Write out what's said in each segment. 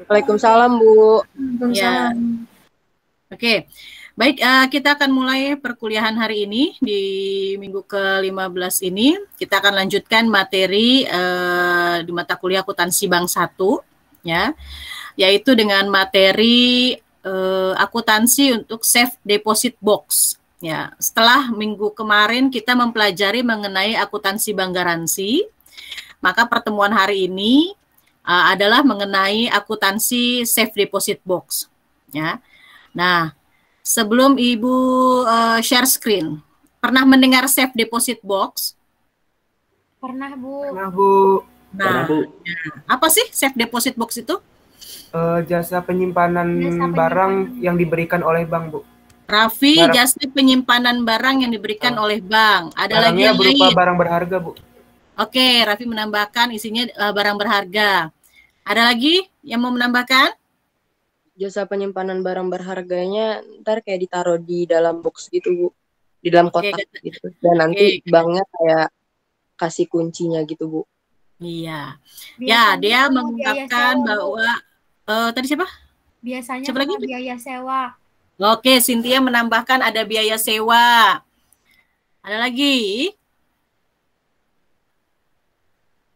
Waalaikumsalam, Bu. Ya. Oke. Baik, kita akan mulai perkuliahan hari ini di minggu ke-15 ini. Kita akan lanjutkan materi di mata kuliah akuntansi bank 1 ya, yaitu dengan materi akuntansi untuk safe deposit box. Ya, setelah minggu kemarin kita mempelajari mengenai akuntansi bank garansi, maka pertemuan hari ini adalah mengenai akuntansi safe deposit box. Ya, nah sebelum Ibu share screen, pernah mendengar safe deposit box? Pernah, Bu. Pernah, Bu. Nah, apa sih safe deposit box itu? Jasa penyimpanan barang yang diberikan oleh bank, Bu. Raffi, jasa penyimpanan barang yang diberikan oleh bank. Ada lagi yang berupa lain? Barang berharga, Bu. Oke, Raffi menambahkan isinya barang berharga. Ada lagi yang mau menambahkan? Jasa penyimpanan barang berharganya ntar kayak ditaruh di dalam box gitu, Bu. Di dalam kotak gitu. Dan nanti banknya kayak kasih kuncinya gitu, Bu. Iya. Biasanya ya, dia mengungkapkan bahwa tadi siapa? Biasanya siapa lagi? Biaya sewa. Oke, Cynthia menambahkan ada biaya sewa. Ada lagi?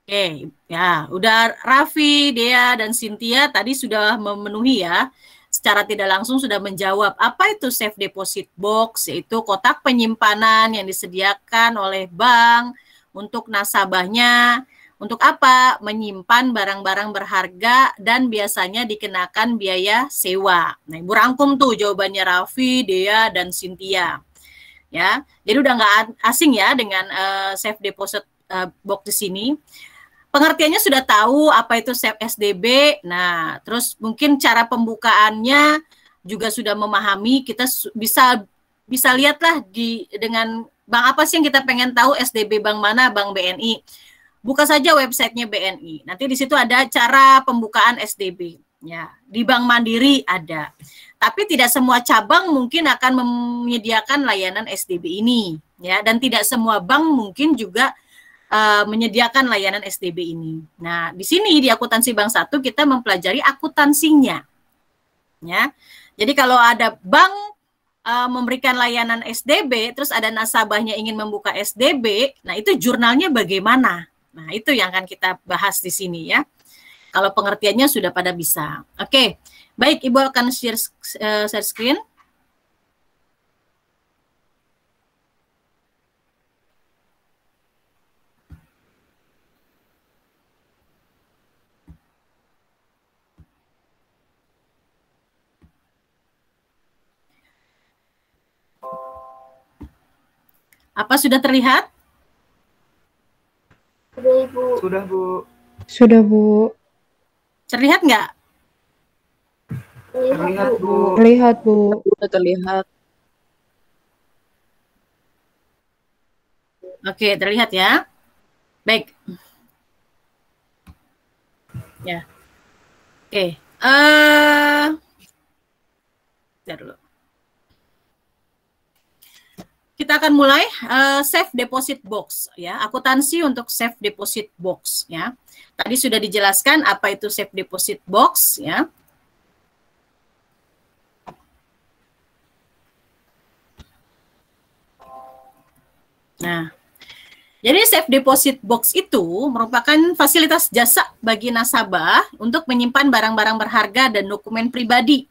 Oke, ya, udah Raffi, Dea, dan Cynthia tadi sudah memenuhi ya. Secara tidak langsung sudah menjawab apa itu safe deposit box, yaitu kotak penyimpanan yang disediakan oleh bank untuk nasabahnya. Untuk apa? Menyimpan barang-barang berharga dan biasanya dikenakan biaya sewa. Nah, Ibu rangkum tuh jawabannya Raffi, Dea, dan Cynthia. Ya, jadi udah nggak asing ya dengan safe deposit box di sini. Pengertiannya sudah tahu apa itu safe SDB. Nah, terus mungkin cara pembukaannya juga sudah memahami. Kita bisa lihatlah dengan bank apa sih yang kita pengen tahu, SDB bank mana, bank BNI. Buka saja websitenya BNI. Nanti di situ ada cara pembukaan SDB. Ya, di Bank Mandiri ada. Tapi tidak semua cabang mungkin akan menyediakan layanan SDB ini, ya. Dan tidak semua bank mungkin juga menyediakan layanan SDB ini. Nah, di sini di akuntansi bank 1 kita mempelajari akuntansinya. Ya. Jadi kalau ada bank memberikan layanan SDB, terus ada nasabahnya ingin membuka SDB, nah itu jurnalnya bagaimana? Nah, itu yang akan kita bahas di sini ya. Kalau pengertiannya sudah pada bisa. Oke. Baik, Ibu akan share screen. Apa sudah terlihat? Sudah, Bu. Sudah, Bu. Sudah, Bu. Terlihat nggak? Terlihat, Bu. Terlihat, Bu. Sudah terlihat. Oke, terlihat ya. Baik. Ya. Oke. Bentar dulu. Kita akan mulai safe deposit box ya, akuntansi untuk safe deposit box ya. Tadi sudah dijelaskan apa itu safe deposit box ya. Nah, jadi safe deposit box itu merupakan fasilitas jasa bagi nasabah untuk menyimpan barang-barang berharga dan dokumen pribadi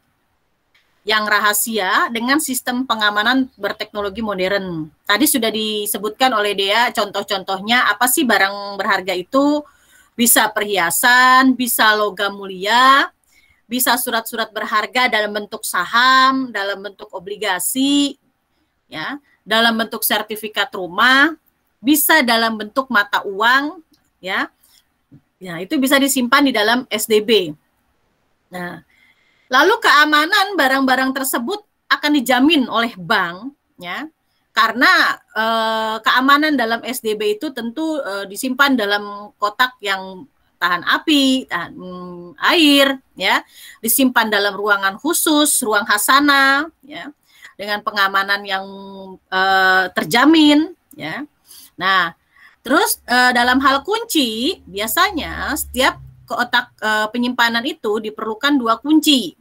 yang rahasia dengan sistem pengamanan berteknologi modern. Tadi sudah disebutkan oleh Dea contoh-contohnya apa sih barang berharga itu, bisa perhiasan, bisa logam mulia, bisa surat-surat berharga dalam bentuk saham, dalam bentuk obligasi, ya, dalam bentuk sertifikat rumah, bisa dalam bentuk mata uang, ya. Ya, itu bisa disimpan di dalam SDB. Nah, lalu keamanan barang-barang tersebut akan dijamin oleh bank, ya, karena keamanan dalam SDB itu tentu disimpan dalam kotak yang tahan api, tahan air, ya, disimpan dalam ruangan khusus, ruang khazanah, ya, dengan pengamanan yang terjamin, ya. Nah, terus dalam hal kunci biasanya setiap kotak penyimpanan itu diperlukan 2 kunci.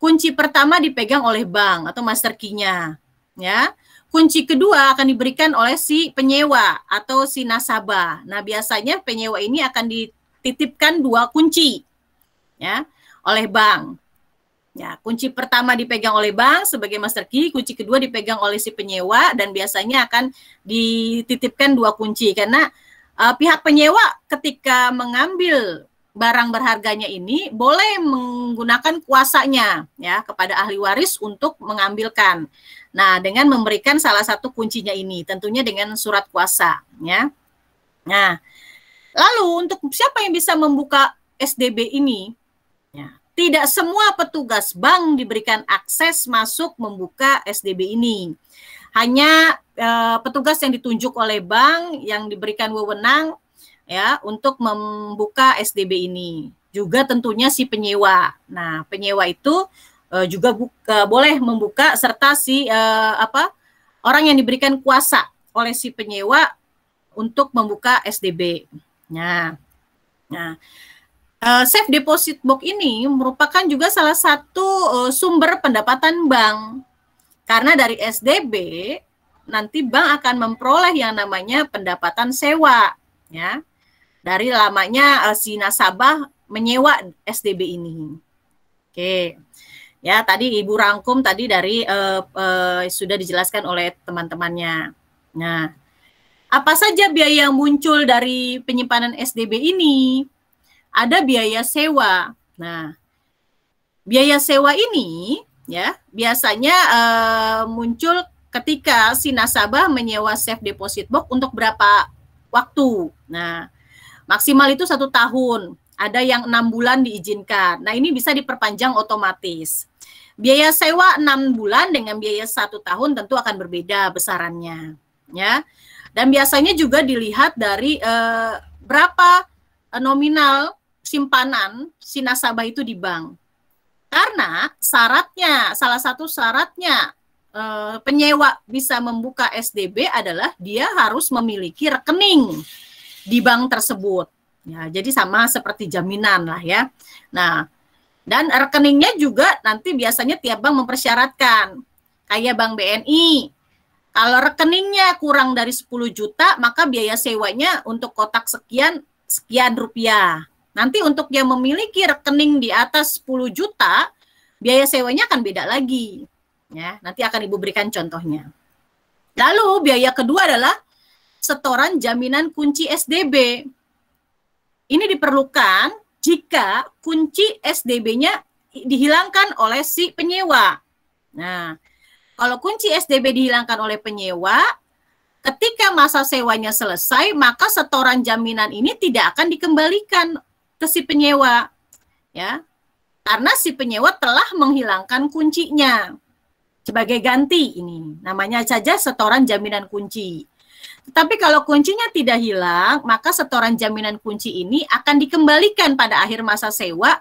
Kunci pertama dipegang oleh bank atau master key-nya, ya. Kunci kedua akan diberikan oleh si penyewa atau si nasabah. Nah, biasanya penyewa ini akan dititipkan 2 kunci, ya, oleh bank. Ya, kunci pertama dipegang oleh bank sebagai master key, kunci kedua dipegang oleh si penyewa, dan biasanya akan dititipkan 2 kunci karena pihak penyewa ketika mengambil barang berharganya ini boleh menggunakan kuasanya ya kepada ahli waris untuk mengambilkan. Nah, dengan memberikan salah satu kuncinya ini, tentunya dengan surat kuasa ya. Nah, lalu untuk siapa yang bisa membuka SDB ini? Ya, tidak semua petugas bank diberikan akses masuk membuka SDB ini. Hanya petugas yang ditunjuk oleh bank yang diberikan wewenang ya untuk membuka SDB ini. Juga tentunya si penyewa. Nah, penyewa itu juga boleh membuka serta si orang yang diberikan kuasa oleh si penyewa untuk membuka SDB. Nah, safe deposit box ini merupakan juga salah satu sumber pendapatan bank. Karena dari SDB nanti bank akan memperoleh yang namanya pendapatan sewa ya. Dari lamanya si nasabah menyewa SDB ini. Oke. Ya, tadi Ibu rangkum tadi dari sudah dijelaskan oleh teman-temannya. Nah, apa saja biaya yang muncul dari penyimpanan SDB ini? Ada biaya sewa. Nah, biaya sewa ini ya biasanya muncul ketika si nasabah menyewa safe deposit box untuk berapa waktu. Nah, maksimal itu 1 tahun. Ada yang 6 bulan diizinkan. Nah, ini bisa diperpanjang otomatis. Biaya sewa 6 bulan dengan biaya 1 tahun tentu akan berbeda besarannya, ya. Dan biasanya juga dilihat dari berapa nominal simpanan si nasabah itu di bank. Karena syaratnya, salah satu syaratnya penyewa bisa membuka SDB adalah dia harus memiliki rekening di bank tersebut. Ya, jadi sama seperti jaminan lah ya. Nah, dan rekeningnya juga nanti biasanya tiap bank mempersyaratkan. Kayak Bank BNI, kalau rekeningnya kurang dari 10 juta, maka biaya sewanya untuk kotak sekian rupiah. Nanti untuk yang memiliki rekening di atas 10 juta, biaya sewanya akan beda lagi. Ya, nanti akan Ibu berikan contohnya. Lalu biaya kedua adalah setoran jaminan kunci SDB. Ini diperlukan jika kunci SDB-nya dihilangkan oleh si penyewa. Nah, kalau kunci SDB dihilangkan oleh penyewa, ketika masa sewanya selesai, maka setoran jaminan ini tidak akan dikembalikan ke si penyewa, ya, karena si penyewa telah menghilangkan kuncinya sebagai ganti. Ini namanya saja setoran jaminan kunci. Tapi kalau kuncinya tidak hilang, maka setoran jaminan kunci ini akan dikembalikan pada akhir masa sewa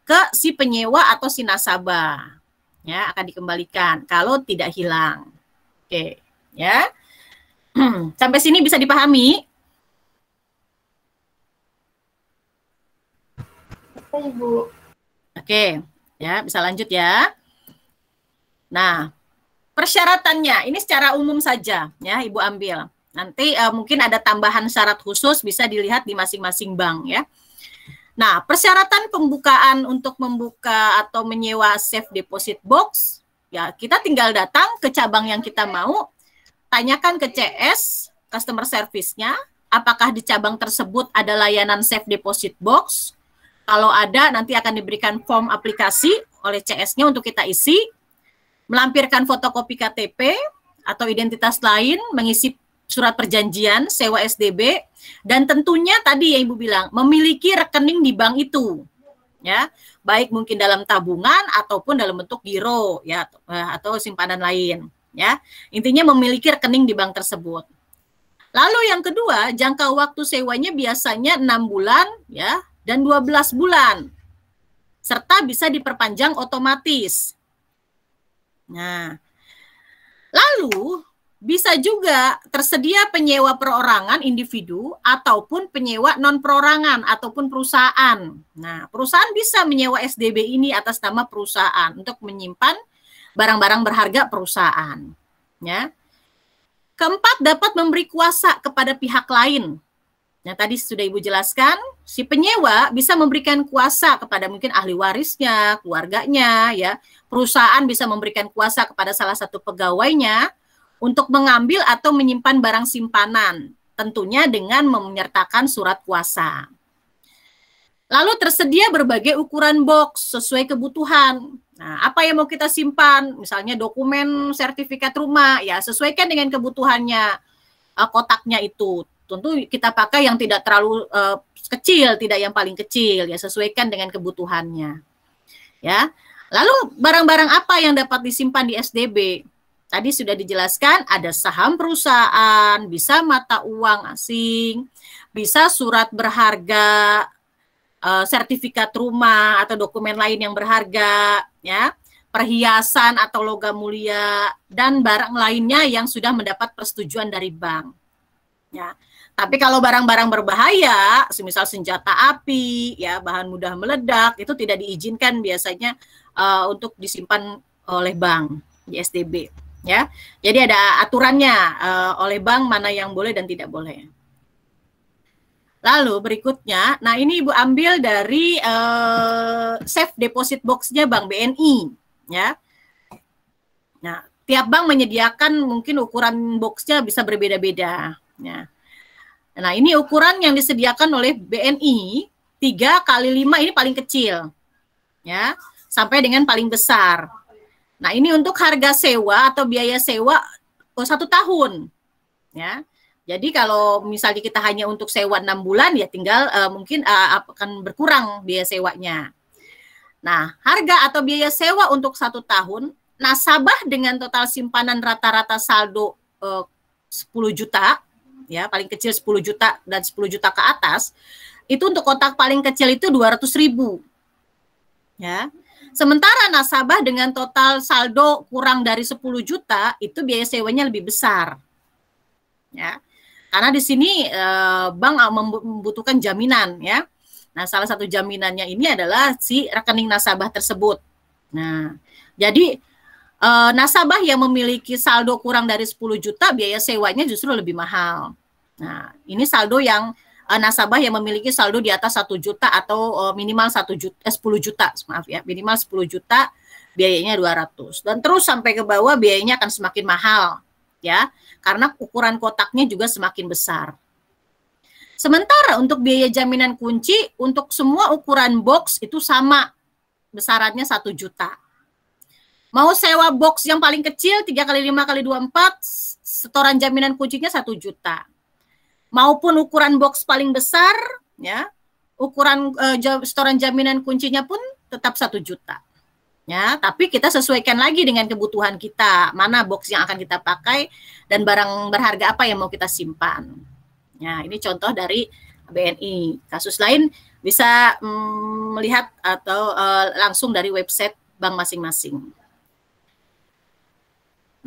ke si penyewa atau si nasabah, ya, akan dikembalikan kalau tidak hilang. Oke, ya. Sampai sini bisa dipahami? Ibu. Oke, ya, bisa lanjut ya. Nah, persyaratannya ini secara umum saja ya, Ibu ambil. Nanti mungkin ada tambahan syarat khusus bisa dilihat di masing-masing bank ya. Nah, persyaratan pembukaan untuk membuka atau menyewa safe deposit box, ya kita tinggal datang ke cabang yang kita mau, tanyakan ke CS, customer service-nya, apakah di cabang tersebut ada layanan safe deposit box. Kalau ada, nanti akan diberikan form aplikasi oleh CS-nya untuk kita isi, melampirkan fotokopi KTP atau identitas lain, mengisi surat perjanjian, sewa SDB, dan tentunya tadi yang Ibu bilang, memiliki rekening di bank itu, ya, baik mungkin dalam tabungan ataupun dalam bentuk giro, ya, atau simpanan lain, ya. Intinya memiliki rekening di bank tersebut. Lalu yang kedua, jangka waktu sewanya biasanya 6 bulan, ya, dan 12 bulan, serta bisa diperpanjang otomatis. Nah, lalu bisa juga tersedia penyewa perorangan individu ataupun penyewa non perorangan ataupun perusahaan. Nah, perusahaan bisa menyewa SDB ini atas nama perusahaan untuk menyimpan barang-barang berharga perusahaan. Ya. Keempat, dapat memberi kuasa kepada pihak lain. Nah, tadi sudah Ibu jelaskan, si penyewa bisa memberikan kuasa kepada mungkin ahli warisnya, keluarganya, ya. Perusahaan bisa memberikan kuasa kepada salah satu pegawainya untuk mengambil atau menyimpan barang simpanan, tentunya dengan menyertakan surat kuasa. Lalu tersedia berbagai ukuran box sesuai kebutuhan. Nah, apa yang mau kita simpan? Misalnya dokumen sertifikat rumah, ya sesuaikan dengan kebutuhannya kotaknya itu. Tentu kita pakai yang tidak terlalu kecil, tidak yang paling kecil, ya sesuaikan dengan kebutuhannya. Ya. Lalu barang-barang apa yang dapat disimpan di SDB? Tadi sudah dijelaskan, ada saham perusahaan, bisa mata uang asing, bisa surat berharga, sertifikat rumah atau dokumen lain yang berharga, ya, perhiasan atau logam mulia, dan barang lainnya yang sudah mendapat persetujuan dari bank. Ya. Tapi kalau barang-barang berbahaya, semisal senjata api, ya, bahan mudah meledak, itu tidak diizinkan biasanya untuk disimpan oleh bank di SDB. Ya, jadi ada aturannya oleh bank mana yang boleh dan tidak boleh. Lalu berikutnya, nah ini Ibu ambil dari safe deposit box-nya Bank BNI, ya. Nah, tiap bank menyediakan mungkin ukuran box-nya bisa berbeda-beda. Ya. Nah, ini ukuran yang disediakan oleh BNI 3 kali 5 ini paling kecil, ya, sampai dengan paling besar. Nah, ini untuk harga sewa atau biaya sewa 1 tahun, ya. Jadi kalau misalnya kita hanya untuk sewa 6 bulan, ya tinggal mungkin akan berkurang biaya sewanya. Nah, harga atau biaya sewa untuk 1 tahun, nasabah dengan total simpanan rata-rata saldo 10 juta, ya paling kecil 10 juta dan 10 juta ke atas, itu untuk kotak paling kecil itu 200.000. Ya. Sementara nasabah dengan total saldo kurang dari 10 juta, itu biaya sewanya lebih besar. Ya. Karena di sini bank membutuhkan jaminan, ya. Nah, salah satu jaminannya ini adalah si rekening nasabah tersebut. Nah, jadi nasabah yang memiliki saldo kurang dari 10 juta, biaya sewanya justru lebih mahal. Nah, ini saldo yang nasabah yang memiliki saldo di atas 1 juta atau minimal 10 juta, maaf ya, minimal 10 juta, biayanya 200. Dan terus sampai ke bawah biayanya akan semakin mahal, ya. Karena ukuran kotaknya juga semakin besar. Sementara untuk biaya jaminan kunci, untuk semua ukuran box itu sama, besarannya 1 juta. Mau sewa box yang paling kecil, 3 kali 5 kali 24, setoran jaminan kuncinya 1 juta. Maupun ukuran box paling besar, ya, ukuran setoran jaminan kuncinya pun tetap 1 juta. Ya, tapi kita sesuaikan lagi dengan kebutuhan kita, mana box yang akan kita pakai dan barang berharga apa yang mau kita simpan. Ya, ini contoh dari BNI. Kasus lain bisa melihat atau langsung dari website bank masing-masing.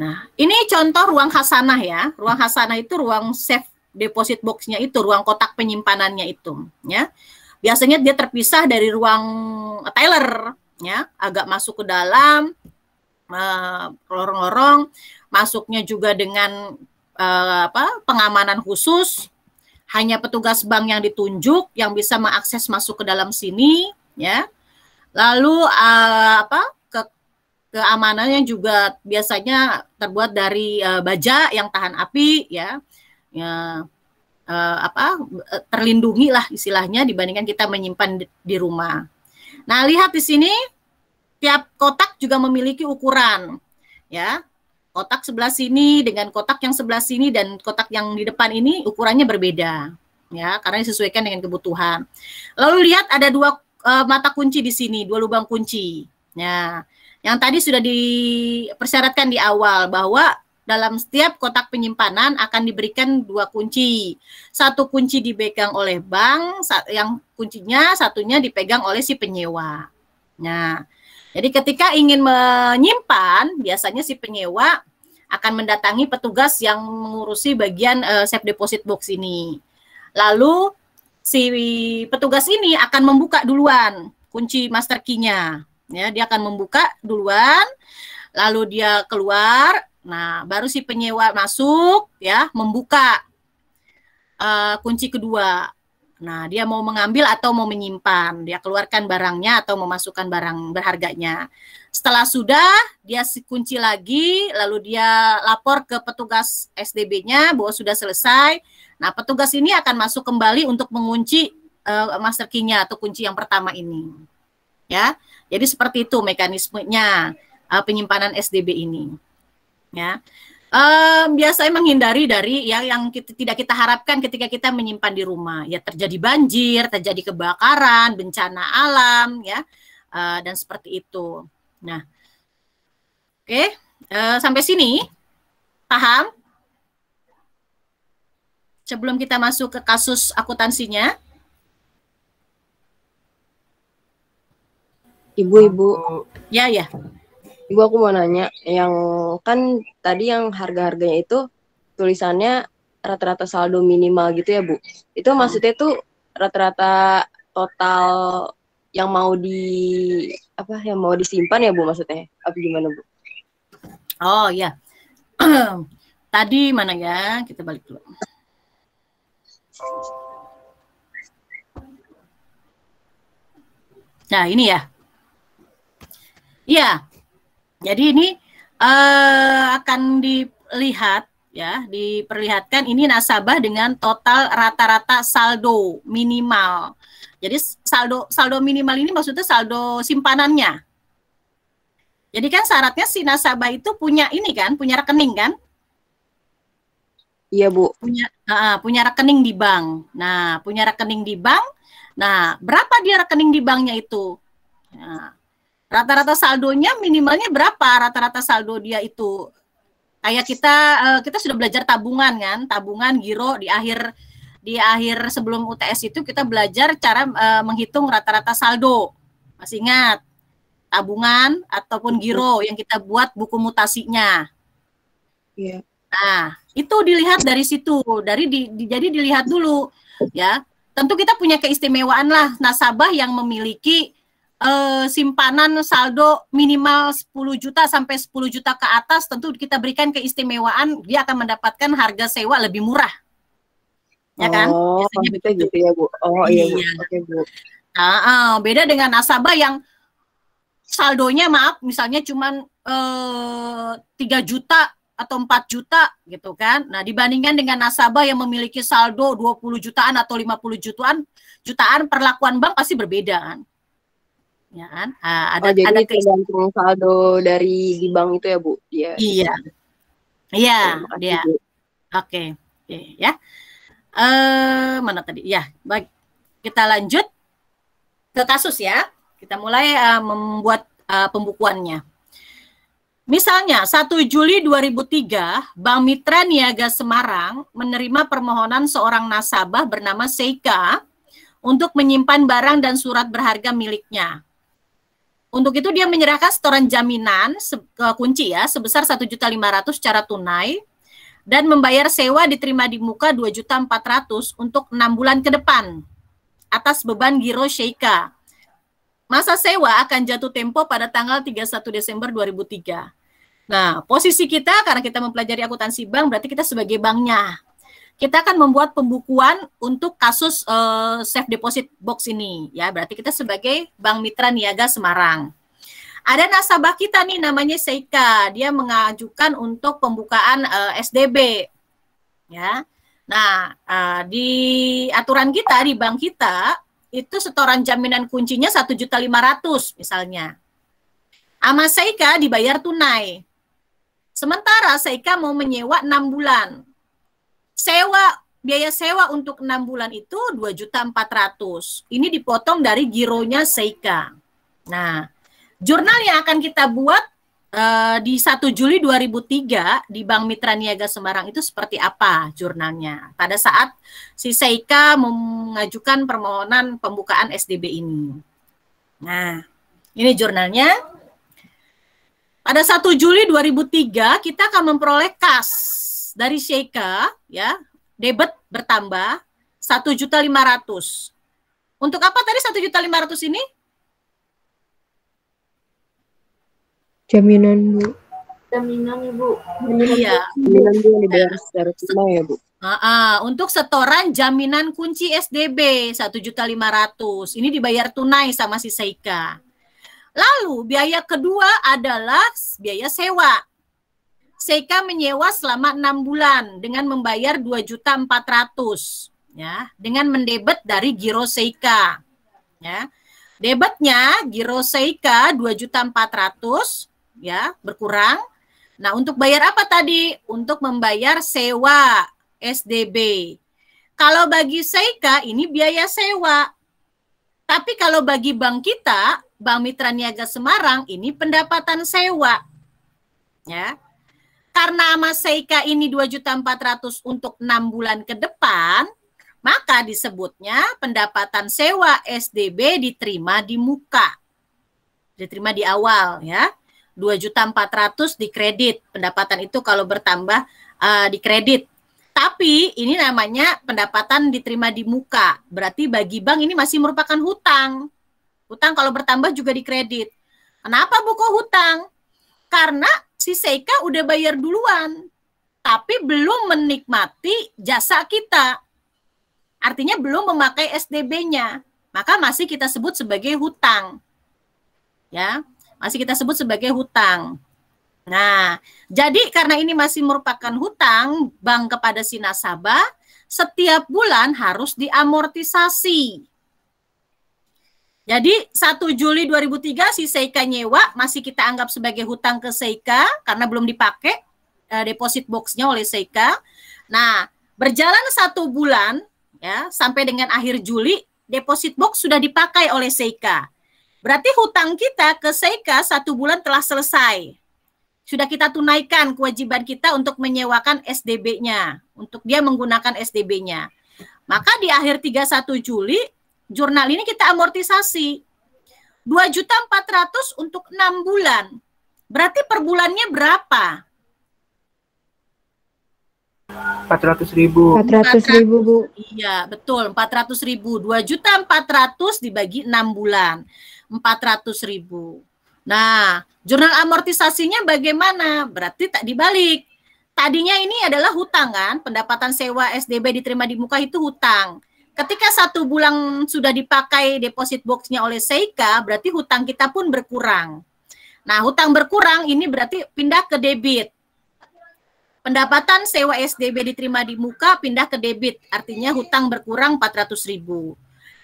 Nah, ini contoh ruang khasanah ya. Ruang khasanah itu ruang safe deposit box-nya itu, ruang kotak penyimpanannya itu. Ya, biasanya dia terpisah dari ruang teller. Ya, agak masuk ke dalam, lorong-lorong, masuknya juga dengan pengamanan khusus, hanya petugas bank yang ditunjuk yang bisa mengakses masuk ke dalam sini, ya. Lalu keamanannya juga biasanya terbuat dari baja yang tahan api, ya, terlindungi lah istilahnya dibandingkan kita menyimpan di rumah. Nah, lihat di sini, tiap kotak juga memiliki ukuran, ya. Kotak sebelah sini dengan kotak yang sebelah sini dan kotak yang di depan ini ukurannya berbeda, ya, karena disesuaikan dengan kebutuhan. Lalu lihat ada 2 mata kunci di sini, 2 lubang kunci. Nah, yang tadi sudah dipersyaratkan di awal bahwa dalam setiap kotak penyimpanan akan diberikan 2 kunci. 1 kunci dipegang oleh bank, yang kuncinya satunya dipegang oleh si penyewa. Nah, jadi ketika ingin menyimpan, biasanya si penyewa akan mendatangi petugas yang mengurusi bagian safe deposit box ini. Lalu si petugas ini akan membuka duluan kunci master key-nya. Ya, dia akan membuka duluan, lalu dia keluar. Nah, baru si penyewa masuk, ya, membuka kunci kedua. Nah, dia mau mengambil atau mau menyimpan. Dia keluarkan barangnya atau memasukkan barang berharganya. Setelah sudah, dia kunci lagi, lalu dia lapor ke petugas SDB-nya bahwa sudah selesai. Nah, petugas ini akan masuk kembali untuk mengunci master key-nya atau kunci yang pertama ini. Ya, jadi seperti itu mekanismenya penyimpanan SDB ini. Ya. Biasanya menghindari dari yang tidak kita harapkan ketika kita menyimpan di rumah, ya terjadi banjir, terjadi kebakaran, bencana alam, ya, dan seperti itu. Nah, oke, sampai sini paham? Sebelum kita masuk ke kasus akuntansinya, Ibu-ibu, ya. Ibu aku mau nanya, yang kan tadi yang harga-harganya itu tulisannya rata-rata saldo minimal gitu ya Bu? Itu maksudnya tuh rata-rata total yang mau yang mau disimpan ya Bu maksudnya? Apa gimana Bu? Oh ya, tadi mana ya? Kita balik dulu. Nah ini ya, iya. Jadi ini akan dilihat ya, diperlihatkan ini nasabah dengan total rata-rata saldo minimal. Jadi saldo minimal ini maksudnya saldo simpanannya. Jadi kan syaratnya si nasabah itu punya ini kan, punya rekening kan? Iya Bu. Punya rekening di bank. Nah, punya rekening di bank. Nah, berapa dia rekening di banknya itu? Nah, rata-rata saldonya minimalnya berapa? Rata-rata saldo dia itu kayak kita sudah belajar tabungan kan, tabungan giro di akhir sebelum UTS itu kita belajar cara menghitung rata-rata saldo. Masih ingat? Tabungan ataupun giro yang kita buat buku mutasinya. Iya. Nah, itu dilihat dari situ, jadi dilihat dulu ya. Tentu kita punya keistimewaan lah nasabah yang memiliki simpanan saldo minimal 10 juta sampai 10 juta ke atas, tentu kita berikan keistimewaan, dia akan mendapatkan harga sewa lebih murah. Ya kan? Oh, maksudnya gitu ya Bu. Oh iya Bu. Oke Bu. Nah, beda dengan nasabah yang saldonya misalnya cuma 3 juta atau 4 juta gitu kan. Nah, dibandingkan dengan nasabah yang memiliki saldo 20 jutaan atau 50 jutaan perlakuan bank pasti berbeda kan. Ya kan? Jadi tergantung saldo dari di bank itu ya Bu. Iya. Iya, dia. Oke, ya. Mana tadi? Ya, baik. Kita lanjut ke kasus ya. Kita mulai membuat pembukuannya. Misalnya 1 Juli 2003, Bank Mitra Niaga Semarang menerima permohonan seorang nasabah bernama Seika untuk menyimpan barang dan surat berharga miliknya. Untuk itu dia menyerahkan setoran jaminan kunci ya sebesar 1.500.000 secara tunai dan membayar sewa diterima di muka 2.400.000 untuk 6 bulan ke depan atas beban giro Seika. Masa sewa akan jatuh tempo pada tanggal 31 Desember 2003. Nah, posisi kita karena kita mempelajari akuntansi bank berarti kita sebagai banknya. Kita akan membuat pembukuan untuk kasus safe deposit box ini ya, berarti kita sebagai Bank Mitra Niaga Semarang. Ada nasabah kita nih namanya Seika, dia mengajukan untuk pembukaan SDB ya. Nah, di aturan kita di bank kita itu setoran jaminan kuncinya 1.500.000 misalnya. Sama Seika dibayar tunai. Sementara Seika mau menyewa 6 bulan. Biaya sewa untuk 6 bulan itu 2.400.000. Ini dipotong dari gironya Seika. Nah, jurnal yang akan kita buat di 1 Juli 2003 di Bank Mitra Niaga Semarang itu seperti apa jurnalnya? Pada saat si Seika mengajukan permohonan pembukaan SDB ini. Nah, ini jurnalnya. pada 1 Juli 2003 kita akan memperoleh kas dari Seika, ya, debit bertambah 1.500.000. Untuk apa tadi 1.500.000 ini? Jaminan, Bu. Jaminan, Ibu. Iya. Jaminan dia yang dibayar secara tunai ya, Bu. Untuk setoran jaminan kunci SDB 1.500.000. Ini dibayar tunai sama si Seika. Lalu biaya kedua adalah biaya sewa. Seika menyewa selama 6 bulan dengan membayar 2.400.000, ya, dengan mendebet dari giro Seika, ya. Debetnya giro Seika 2.400.000, ya, berkurang. Nah, untuk bayar apa tadi? Untuk membayar sewa SDB. Kalau bagi Seika ini biaya sewa. Tapi kalau bagi bank kita, Bank Mitra Niaga Semarang, ini pendapatan sewa. Ya. Karena sama Seika ini 2.400.000 untuk 6 bulan ke depan, maka disebutnya pendapatan sewa SDB diterima di muka. Diterima di awal, ya. 2.400.000 dikredit. Pendapatan itu kalau bertambah dikredit. Tapi ini namanya pendapatan diterima di muka. Berarti bagi bank ini masih merupakan hutang. Hutang kalau bertambah juga dikredit. Kenapa Bu kok hutang? Karena si Seika udah bayar duluan, tapi belum menikmati jasa kita. Artinya belum memakai SDB-nya. Maka masih kita sebut sebagai hutang. Ya, masih kita sebut sebagai hutang. Nah, jadi karena ini masih merupakan hutang bank kepada si nasabah, setiap bulan harus diamortisasi. Jadi 1 Juli 2003 si Seika nyewa masih kita anggap sebagai hutang ke Seika karena belum dipakai deposit box-nya oleh Seika. Nah, berjalan 1 bulan ya sampai dengan akhir Juli deposit box sudah dipakai oleh Seika. Berarti hutang kita ke Seika 1 bulan telah selesai. Sudah kita tunaikan kewajiban kita untuk menyewakan SDB-nya, untuk dia menggunakan SDB-nya. Maka di akhir 31 Juli jurnal ini kita amortisasi 2.400.000 untuk 6 bulan. Berarti per bulannya berapa? 400.000. 400.000, Bu. Iya, betul, 400.000. 2.400.000 dibagi 6 bulan. 400.000. Nah, jurnal amortisasinya bagaimana? Berarti tak dibalik. Tadinya ini adalah hutang kan, pendapatan sewa SDB diterima di muka itu hutang. Ketika 1 bulan sudah dipakai deposit box-nya oleh Seika, berarti hutang kita pun berkurang. Nah, hutang berkurang ini berarti pindah ke debit. Pendapatan sewa SDB diterima di muka pindah ke debit, artinya hutang berkurang 400.000.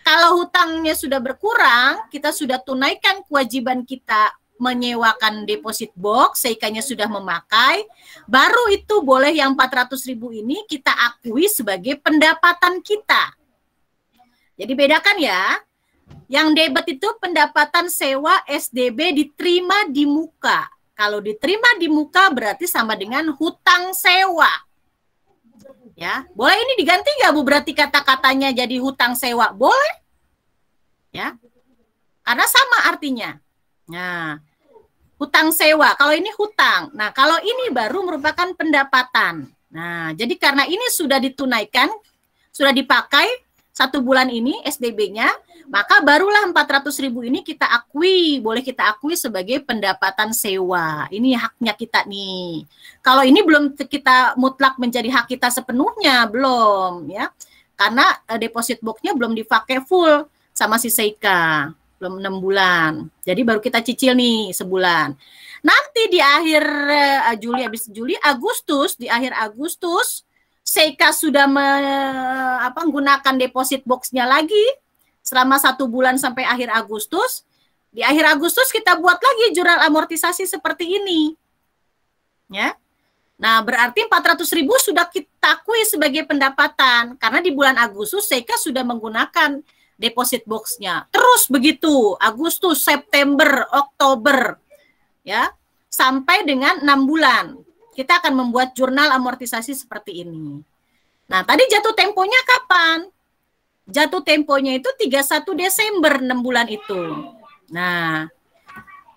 Kalau hutangnya sudah berkurang, kita sudah tunaikan kewajiban kita menyewakan deposit box, Seikanya sudah memakai, baru itu boleh yang 400.000 ini kita akui sebagai pendapatan kita. Jadi bedakan ya, yang debit itu pendapatan sewa SDB diterima di muka. Kalau diterima di muka berarti sama dengan hutang sewa. Ya, boleh ini diganti nggak Bu? Berarti kata-katanya jadi hutang sewa, boleh? Ya, karena sama artinya. Nah, hutang sewa. Kalau ini hutang. Nah, kalau ini baru merupakan pendapatan. Nah, jadi karena ini sudah ditunaikan, sudah dipakai 1 bulan ini SDB-nya, maka barulah 400.000 ini kita akui, boleh kita akui sebagai pendapatan sewa. Ini haknya kita nih. Kalau ini belum kita mutlak menjadi hak kita sepenuhnya, belum ya. Karena deposit box-nya belum dipakai full sama si Seika, belum 6 bulan. Jadi baru kita cicil nih sebulan. Nanti di akhir Juli, habis Juli, Agustus, di akhir Agustus, Seika sudah menggunakan deposit box-nya lagi selama 1 bulan sampai akhir Agustus. Di akhir Agustus kita buat lagi jurnal amortisasi seperti ini. Ya. Nah, berarti 400.000 sudah kita akui sebagai pendapatan karena di bulan Agustus Seika sudah menggunakan deposit box-nya. Terus begitu, Agustus, September, Oktober, ya, sampai dengan 6 bulan. Kita akan membuat jurnal amortisasi seperti ini. Nah, tadi jatuh temponya kapan? Jatuh temponya itu 31 Desember, 6 bulan itu. Nah,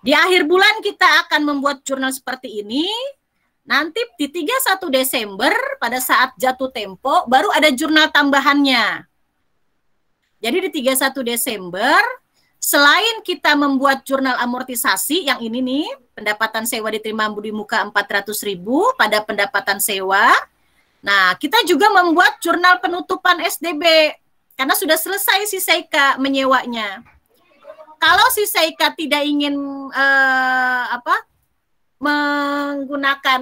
Di akhir bulan kita akan membuat jurnal seperti ini. Nanti di 31 Desember pada saat jatuh tempo baru ada jurnal tambahannya. Jadi di 31 Desember selain kita membuat jurnal amortisasi yang ini nih, pendapatan sewa diterima di muka 400.000 pada pendapatan sewa. Nah, kita juga membuat jurnal penutupan SDB karena sudah selesai si Seika menyewanya. Kalau si Seika tidak ingin menggunakan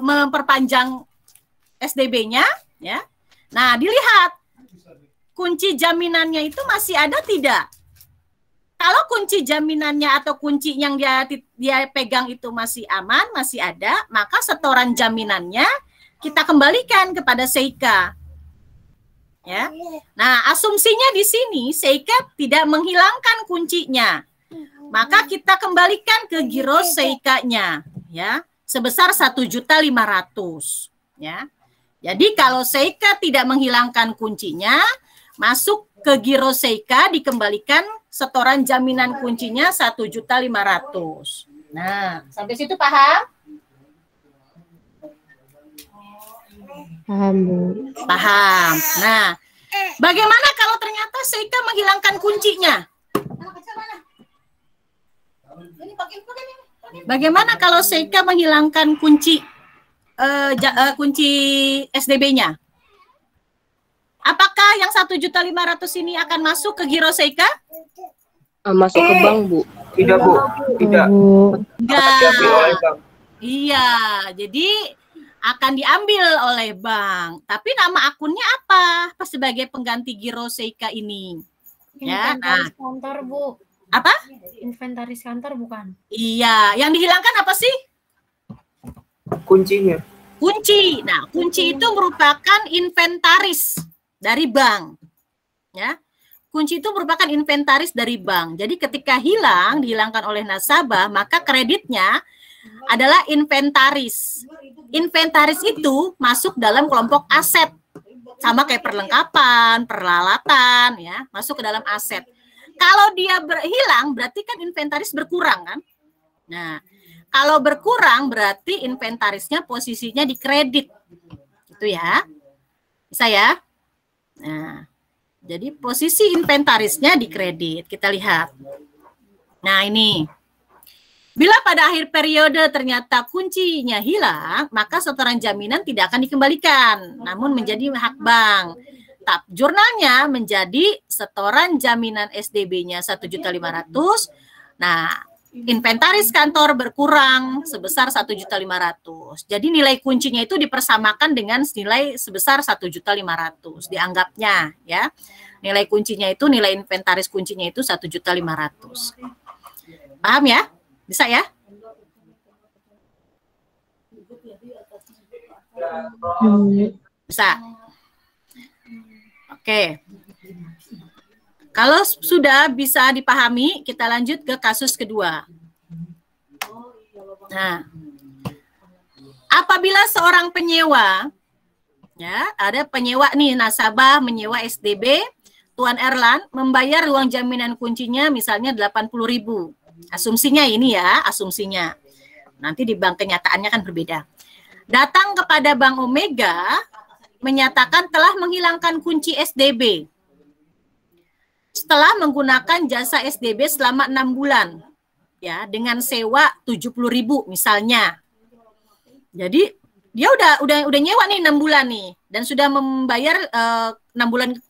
memperpanjang SDB-nya, ya. Nah, dilihat kunci jaminannya itu masih ada tidak? Kalau kunci jaminannya atau kunci yang dia pegang itu masih aman, masih ada, maka setoran jaminannya kita kembalikan kepada Seika. Ya. Nah, asumsinya di sini Seika tidak menghilangkan kuncinya. Maka kita kembalikan ke giro Seika-nya, ya, sebesar 1.500.000, ya. Jadi kalau Seika tidak menghilangkan kuncinya, masuk ke giro Seika dikembalikan setoran jaminan kuncinya 1.500.000. Nah, sampai situ paham? Paham, Bu. Paham. Nah, bagaimana kalau ternyata Seika menghilangkan kuncinya? Bagaimana kalau Seika menghilangkan kunci kunci SDB-nya? Apakah yang 1.500.000 ini akan masuk ke giro Seika? Masuk ke bank, Bu. Tidak, Bu. Tidak. Enggak. Iya, jadi akan diambil oleh bank. Tapi nama akunnya apa? Sebagai pengganti giro Seika ini. Ya, Inventaris kantor, Bu. Apa? Inventaris kantor bukan? Iya, yang dihilangkan apa sih? Kuncinya. Kunci. Nah, kunci itu merupakan inventaris dari bank. Ya. Kunci itu merupakan inventaris dari bank. Jadi ketika hilang, dihilangkan oleh nasabah, maka kreditnya adalah inventaris. Inventaris itu masuk dalam kelompok aset. Sama kayak perlengkapan, peralatan, ya, masuk ke dalam aset. Kalau dia hilang, berarti kan inventaris berkurang, kan? Nah, kalau berkurang berarti inventarisnya posisinya di kredit. Gitu ya. Bisa ya? Nah, jadi posisi inventarisnya di kredit. Kita lihat. Nah, ini. Bila pada akhir periode ternyata kuncinya hilang, maka setoran jaminan tidak akan dikembalikan, namun menjadi hak bank. Jurnalnya menjadi setoran jaminan SDB-nya 1.500.000. Nah, inventaris kantor berkurang sebesar 1.500.000. Jadi nilai kuncinya itu dipersamakan dengan nilai sebesar 1.500.000. Dianggapnya, ya. Nilai kuncinya itu, nilai inventaris kuncinya itu 1.500.000. Paham ya? Bisa ya? Bisa. Oke. Kalau sudah bisa dipahami, kita lanjut ke kasus kedua. Nah, apabila seorang penyewa, ya, ada penyewa nih, nasabah menyewa SDB, Tuan Erlan membayar uang jaminan kuncinya misalnya 80.000. Asumsinya ini ya, asumsinya. Nanti di bank kenyataannya kan berbeda. Datang kepada Bank Omega, menyatakan telah menghilangkan kunci SDB. Setelah menggunakan jasa SDB selama 6 bulan. Ya, dengan sewa 70.000 misalnya. Jadi, dia udah nyewa nih 6 bulan nih. Dan sudah membayar 6 bulan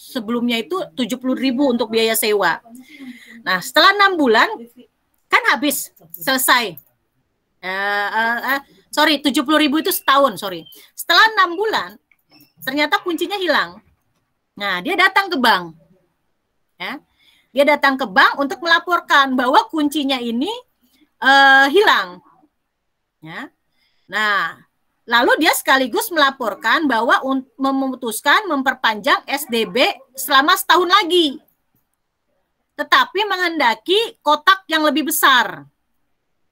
sebelumnya itu 70.000 untuk biaya sewa. Nah, setelah 6 bulan kan habis, selesai. 70.000 itu setahun, sorry. Setelah 6 bulan, ternyata kuncinya hilang. Nah, dia datang ke bank. Ya. Dia datang ke bank untuk melaporkan bahwa kuncinya ini hilang. Ya. Nah, lalu dia sekaligus melaporkan bahwa memutuskan memperpanjang SDB selama setahun lagi. Tetapi menghendaki kotak yang lebih besar.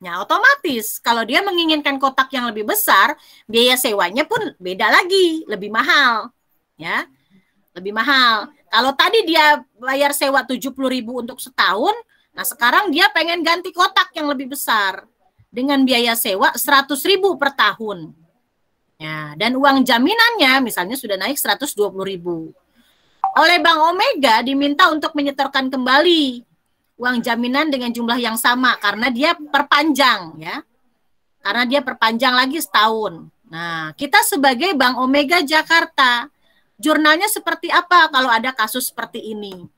Ya, otomatis kalau dia menginginkan kotak yang lebih besar, biaya sewanya pun beda lagi, lebih mahal. Ya, lebih mahal. Kalau tadi dia bayar sewa 70.000 untuk setahun, nah sekarang dia pengen ganti kotak yang lebih besar dengan biaya sewa 100.000 per tahun. Ya, dan uang jaminannya misalnya sudah naik 120.000. Oleh Bank Omega diminta untuk menyetorkan kembali uang jaminan dengan jumlah yang sama karena dia perpanjang ya. Karena dia perpanjang lagi setahun. Nah, kita sebagai Bank Omega Jakarta, jurnalnya seperti apa kalau ada kasus seperti ini?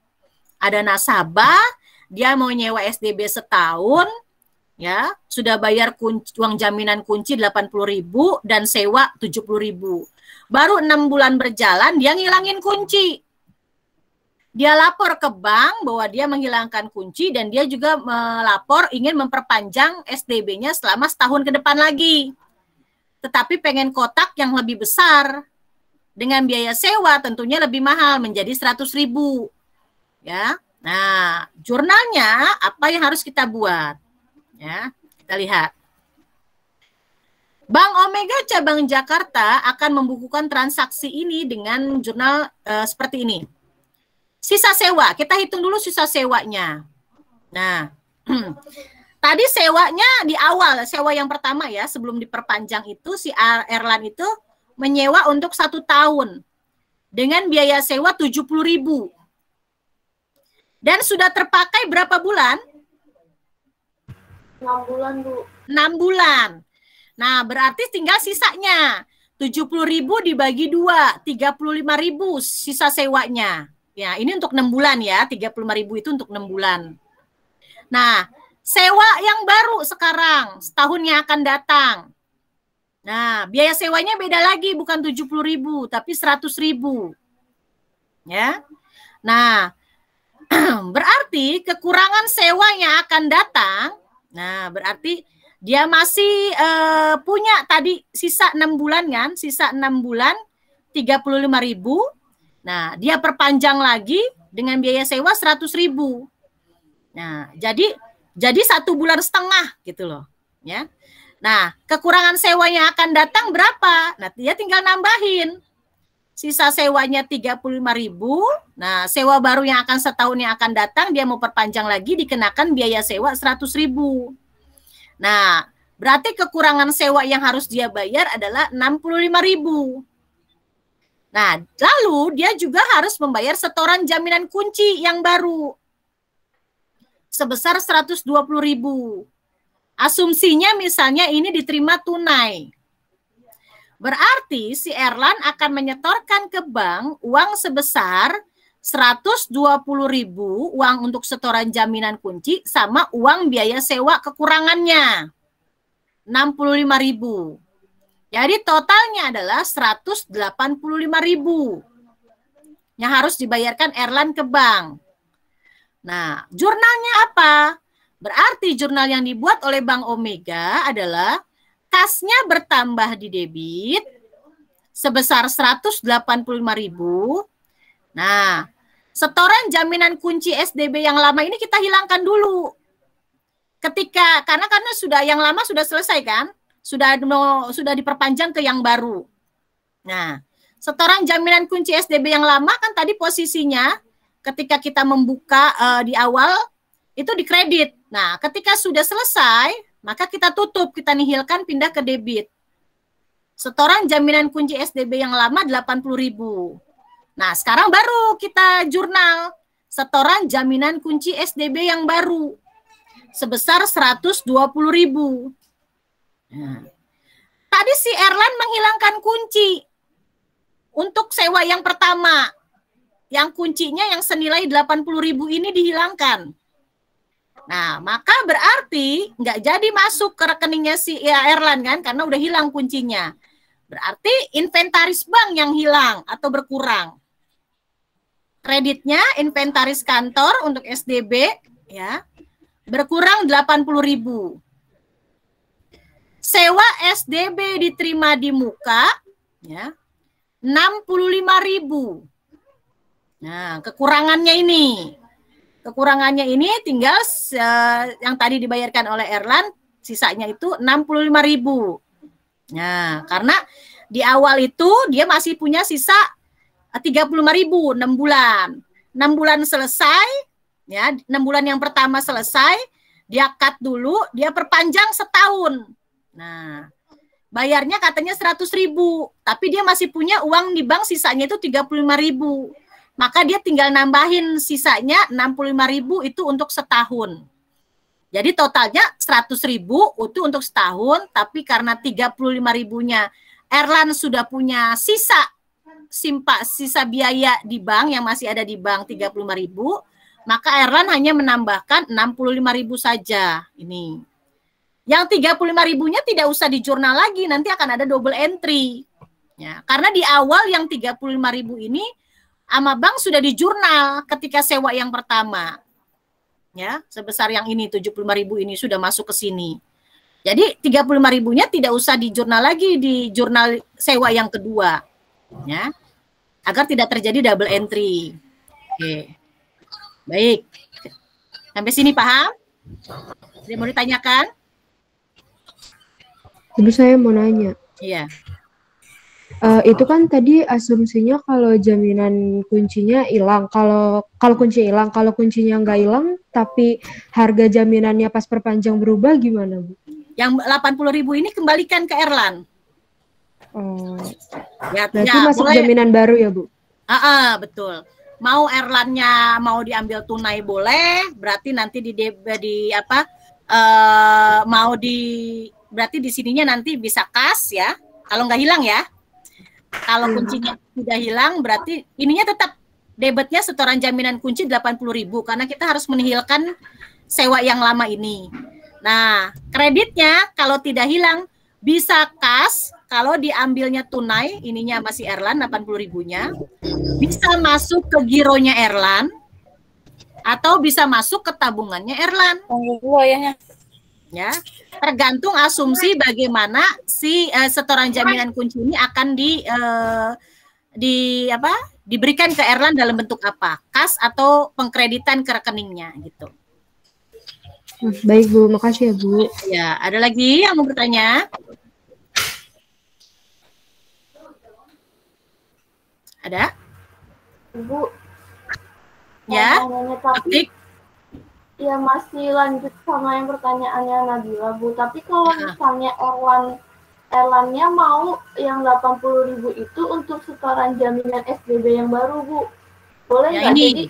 Ada nasabah, dia mau nyewa SDB setahun, ya, sudah bayar uang jaminan kunci 80.000 dan sewa 70.000. Baru 6 bulan berjalan, dia ngilangin kunci. Dia lapor ke bank bahwa dia menghilangkan kunci dan dia juga melapor ingin memperpanjang SDB-nya selama setahun ke depan lagi. Tetapi pengen kotak yang lebih besar dengan biaya sewa tentunya lebih mahal menjadi 100.000. Ya. Nah, jurnalnya apa yang harus kita buat? Ya, kita lihat. Bank Omega cabang Jakarta akan membukukan transaksi ini dengan jurnal seperti ini. Sisa sewa, kita hitung dulu sisa sewanya. Nah, tadi sewanya di awal, sewa yang pertama ya, sebelum diperpanjang itu si Erlan itu menyewa untuk 1 tahun dengan biaya sewa 70.000. Dan sudah terpakai berapa bulan? 6 bulan, Bu. 6 bulan. Nah, berarti tinggal sisanya. 70.000 dibagi 2, 35.000 sisa sewanya. Ya, ini untuk 6 bulan ya, 35.000 itu untuk 6 bulan. Nah, sewa yang baru sekarang, setahun yang akan datang. Nah, biaya sewanya beda lagi, bukan 70.000, tapi 100.000. Ya. Nah, berarti kekurangan sewa yang akan datang, nah berarti dia masih punya tadi sisa 6 bulan kan, sisa 6 bulan 35.000. Nah, dia perpanjang lagi dengan biaya sewa 100.000. Nah, jadi 1 bulan setengah gitu loh, ya. Nah, kekurangan sewa yang akan datang berapa? Nah, dia tinggal nambahin. Sisa sewanya 35.000. Nah, sewa baru yang akan setahun yang akan datang dia mau perpanjang lagi dikenakan biaya sewa 100.000. Nah, berarti kekurangan sewa yang harus dia bayar adalah 65.000. Nah, lalu dia juga harus membayar setoran jaminan kunci yang baru sebesar 120.000. Asumsinya misalnya ini diterima tunai. Berarti si Erlan akan menyetorkan ke bank uang sebesar 120.000 uang untuk setoran jaminan kunci sama uang biaya sewa kekurangannya 65.000. Jadi totalnya adalah 185.000 yang harus dibayarkan Erlan ke bank. Nah, jurnalnya apa? Berarti jurnal yang dibuat oleh Bank Omega adalah kasnya bertambah di debit sebesar 185.000. Nah, setoran jaminan kunci SDB yang lama ini kita hilangkan dulu. Karena sudah yang lama sudah selesai kan? Sudah diperpanjang ke yang baru. Nah, setoran jaminan kunci SDB yang lama kan tadi posisinya ketika kita membuka di awal itu dikredit. Nah, ketika sudah selesai, maka kita tutup, kita nihilkan, pindah ke debit. Setoran jaminan kunci SDB yang lama 80.000. Nah, sekarang baru kita jurnal setoran jaminan kunci SDB yang baru sebesar 120.000. Nah, tadi si Erlan menghilangkan kunci untuk sewa yang pertama. Yang kuncinya yang senilai 80.000 ini dihilangkan. Nah, maka berarti nggak jadi masuk ke rekeningnya si Erlan kan, karena udah hilang kuncinya. Berarti inventaris bank yang hilang atau berkurang. Kreditnya inventaris kantor untuk SDB ya berkurang 80.000. Sewa SDB diterima di muka ya 65.000. Nah, kekurangannya ini tinggal yang tadi dibayarkan oleh Erlan, sisanya itu 65.000. Nah, karena di awal itu dia masih punya sisa 35.000 6 bulan. 6 bulan selesai, ya 6 bulan yang pertama selesai, dia cut dulu, dia perpanjang setahun. Nah, bayarnya katanya 100.000, tapi dia masih punya uang di bank sisanya itu 35.000. Maka dia tinggal nambahin sisanya 65.000 itu untuk setahun. Jadi totalnya 100.000 itu untuk setahun, tapi karena 35.000-nya Erlan sudah punya sisa biaya di bank yang masih ada di bank 35.000, maka Erlan hanya menambahkan 65.000 saja. Ini. Yang 35.000-nya tidak usah di jurnal lagi, nanti akan ada double entry. Ya, karena di awal yang 35.000 ini sama bank sudah di jurnal ketika sewa yang pertama. Ya, sebesar yang ini 75.000 ini sudah masuk ke sini. Jadi 35.000-nya tidak usah di jurnal lagi di jurnal sewa yang kedua. Ya. Agar tidak terjadi double entry. Oke. Baik. Sampai sini paham? Ada mau ditanyakan? Ibu, saya mau nanya. Iya. Itu kan tadi asumsinya kalau jaminan kuncinya hilang. Kalau kunci hilang, kalau kuncinya nggak hilang, tapi harga jaminannya pas perpanjang berubah gimana, Bu? Yang 80.000 ini kembalikan ke Erlan. Oh, Ya, berarti ya, masuk boleh. jaminan baru ya, Bu? Betul. Mau Erlannya mau diambil tunai boleh, berarti nanti berarti di sininya nanti bisa kas ya. Kalau nggak hilang ya. Kalau kuncinya tidak hilang berarti ininya tetap debitnya setoran jaminan kunci 80.000 karena kita harus menihilkan sewa yang lama ini. Nah, kreditnya kalau tidak hilang bisa kas, kalau diambilnya tunai, ininya masih Erlan 80.000-nya, bisa masuk ke gironya Erlan atau bisa masuk ke tabungannya Erlan. Ya, tergantung asumsi bagaimana si setoran jaminan kunci ini akan diberikan ke Erlan dalam bentuk apa, kas atau pengkreditan ke rekeningnya gitu. Baik, Bu, makasih ya, Bu. Ya, ada lagi yang mau bertanya? Ada? Ibu. Ya, tapi ya masih lanjut sama yang pertanyaannya Nabila, Bu. Tapi kalau misalnya Erlannya mau yang 80.000 itu untuk setoran jaminan SBB yang baru, Bu. Boleh nggak? Jadi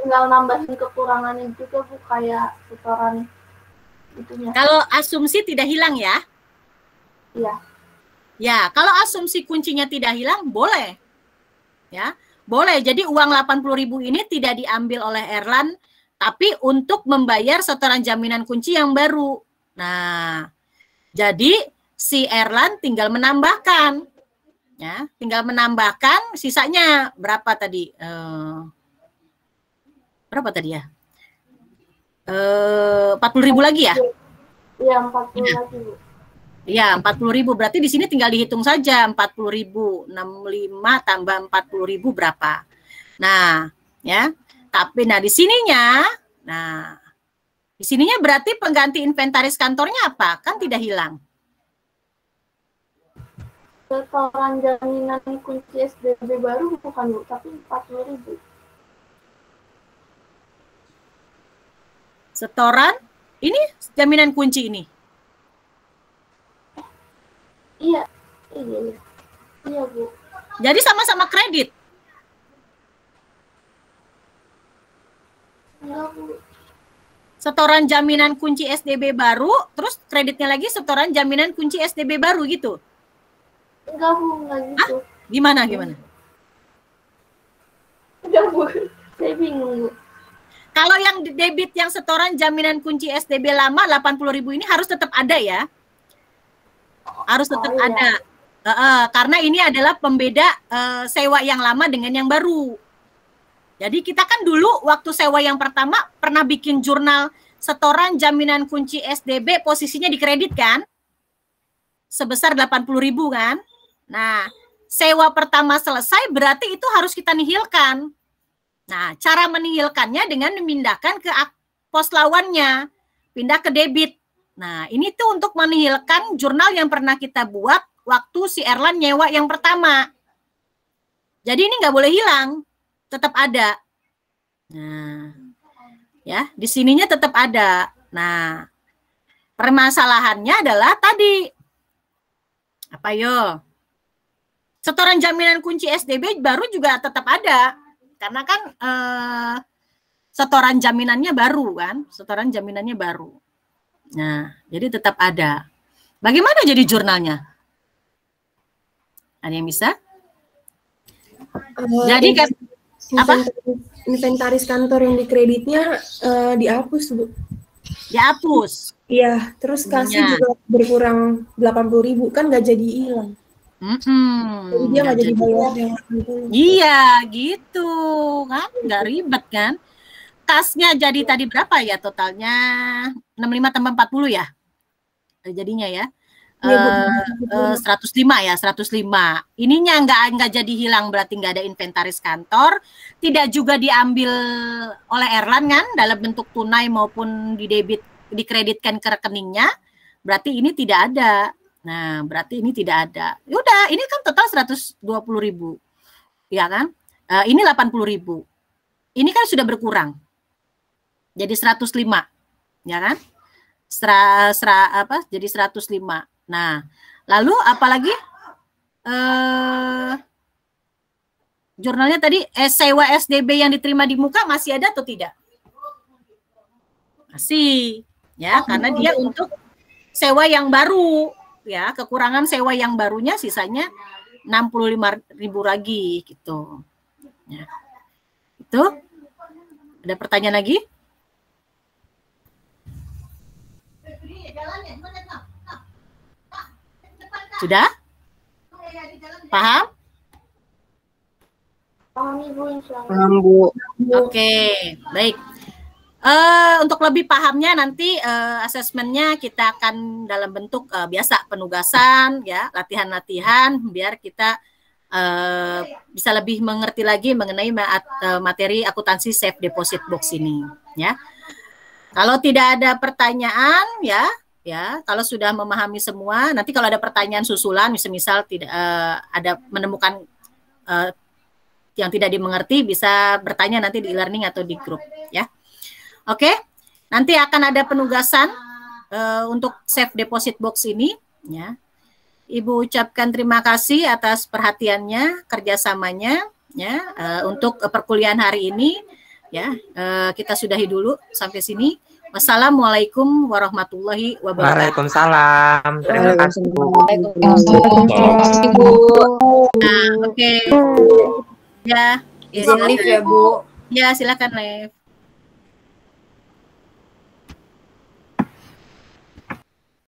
tinggal nambahin kekurangannya juga, Bu, kayak setoran itunya. Kalau asumsi tidak hilang ya? Iya. Ya, kalau asumsi kuncinya tidak hilang, boleh. Ya, boleh. Jadi uang 80.000 ini tidak diambil oleh Erlan, tapi untuk membayar setoran jaminan kunci yang baru. Nah, jadi si Erlan tinggal menambahkan. Ya, tinggal menambahkan sisanya berapa tadi? Berapa tadi ya? 40.000 lagi ya? Iya, 40 lagi, Bu. Ya, 40.000 berarti di sini tinggal dihitung saja 40.000, 65 tambah 40.000 berapa. Nah, ya. Tapi di sininya berarti pengganti inventaris kantornya apa? Kan tidak hilang. Setoran jaminan kunci SBB baru bukan, Bu, tapi 40.000. Setoran ini jaminan kunci ini. Iya, Bu. Jadi sama-sama kredit. Enggak, Bu. Setoran jaminan kunci SDB baru, terus kreditnya lagi setoran jaminan kunci SDB baru gitu. Enggak, Bu, enggak gitu. Gimana? Enggak, Bu. Saya bingung, Bu. Kalau yang debit yang setoran jaminan kunci SDB lama 80.000 ini harus tetap ada ya. Harus tetap ada. Karena ini adalah pembeda sewa yang lama dengan yang baru. Jadi kita kan dulu waktu sewa yang pertama pernah bikin jurnal setoran jaminan kunci SDB posisinya di kredit kan? Sebesar 80.000 kan? Nah, sewa pertama selesai berarti itu harus kita nihilkan. Nah, cara menihilkannya dengan memindahkan ke pos lawannya, pindah ke debit. Nah, ini tuh untuk menihilkan jurnal yang pernah kita buat waktu si Erlan nyewa yang pertama. Jadi ini nggak boleh hilang, tetap ada. Nah, ya, di sininya tetap ada. Nah, permasalahannya adalah tadi apa yo? Setoran jaminan kunci SDB baru juga tetap ada. Karena kan setoran jaminannya baru kan, setoran jaminannya baru. Nah, jadi tetap ada. Bagaimana jadi jurnalnya? Ada yang bisa? Jadi kan apa? Inventaris kantor yang dikreditnya dihapus, Bu. Dihapus. Iya, terus kasih juga berkurang 80.000 kan nggak jadi hilang. Jadi dia nggak jadi bayar yang 80. Iya, gitu kan, nggak ribet kan? Kasnya jadi tadi berapa ya totalnya? 65 tambah 40 ya? Jadinya ya. 105 ya, 105. Ininya nggak jadi hilang, berarti nggak ada inventaris kantor, tidak juga diambil oleh Erlan kan dalam bentuk tunai maupun dikreditkan ke rekeningnya, berarti ini tidak ada. Nah, berarti ini tidak ada. Udah, ini kan total 120.000. Ya kan? Ini 80.000. Ini kan sudah berkurang. Jadi 105. Ya kan? Jadi 105. Nah, lalu apalagi jurnalnya tadi sewa SDB yang diterima di muka masih ada atau tidak? Masih, ya, karena dia untuk sewa yang baru, ya, kekurangan sewa yang barunya sisanya 65.000 lagi gitu. Ya. Itu ada pertanyaan lagi? Sudah? Paham? Paham, Ibu, insyaallah. Paham, Bu. Oke, baik. Untuk lebih pahamnya nanti asesmennya kita akan dalam bentuk biasa penugasan, ya, latihan-latihan biar kita bisa lebih mengerti lagi mengenai materi akuntansi safe deposit box ini, ya. Kalau tidak ada pertanyaan, ya, kalau sudah memahami semua, nanti kalau ada pertanyaan susulan, misal tidak ada menemukan yang tidak dimengerti, bisa bertanya nanti di e-learning atau di grup, ya. Oke, nanti akan ada penugasan untuk safe deposit box ini, ya. Ibu ucapkan terima kasih atas perhatiannya, kerjasamanya, ya, untuk perkuliahan hari ini, ya. Kita sudahi dulu sampai sini. Wassalamualaikum warahmatullahi wabarakatuh. Waalaikumsalam. Terima kasih, Bu. Ibu. Nah, oke. Ya, Izin live ya, Bu. Ya, silakan live.